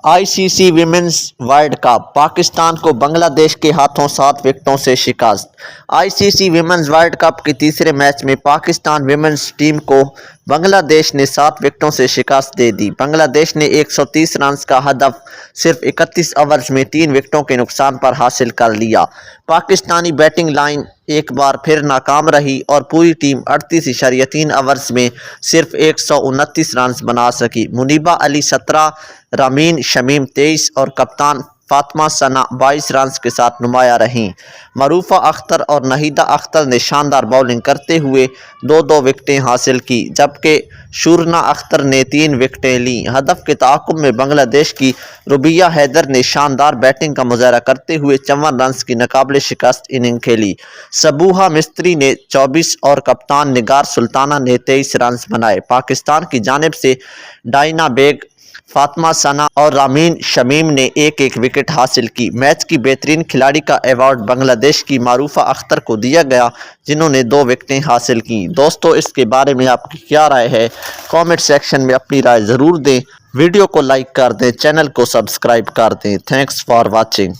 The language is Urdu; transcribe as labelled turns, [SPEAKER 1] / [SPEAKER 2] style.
[SPEAKER 1] ICC women's world cup Pakistan کو بنگلہ دیش کے ہاتھوں 7 وکٹوں سے شکست۔ ICC ویمنز ورلڈ کپ کے تیسرے میچ میں پاکستان ویمنز ٹیم کو بنگلہ دیش نے 7 وکٹوں سے شکست دے دی۔ بنگلہ دیش نے 130 رنز کا ہدف صرف 31 اوورز میں 3 وکٹوں کے نقصان پر حاصل کر لیا۔ پاکستانی بیٹنگ لائن ایک بار پھر ناکام رہی اور پوری ٹیم 38.3 اوورز میں صرف 129 رنز بنا سکی۔ منیبہ علی 17، رامین شمیم 23 اور کپتان فاطمہ ثنا 22 رنز کے ساتھ نمایاں رہیں۔ معروفہ اختر اور نہیدہ اختر نے شاندار بولنگ کرتے ہوئے 2 وکٹیں حاصل کی، جبکہ شورنا اختر نے 3 وکٹیں لیں۔ ہدف کے تعاقب میں بنگلہ دیش کی ربیہ حیدر نے شاندار بیٹنگ کا مظاہرہ کرتے ہوئے 54 رنز کی ناقابل شکست اننگ کھیلی۔ سبوہا مستری نے 24 اور کپتان نگار سلطانہ نے 23 رنز بنائے۔ پاکستان کی جانب سے ڈائنا بیگ، فاطمہ ثنا اور رامین شمیم نے 1 وکٹ حاصل کی۔ میچ کی بہترین کھلاڑی کا ایوارڈ بنگلہ دیش کی معروفہ اختر کو دیا گیا، جنہوں نے 2 وکٹیں حاصل کیں۔ دوستو، اس کے بارے میں آپ کی کیا رائے ہے؟ کامنٹ سیکشن میں اپنی رائے ضرور دیں۔ ویڈیو کو لائک کر دیں، چینل کو سبسکرائب کر دیں۔ Thanks for watching.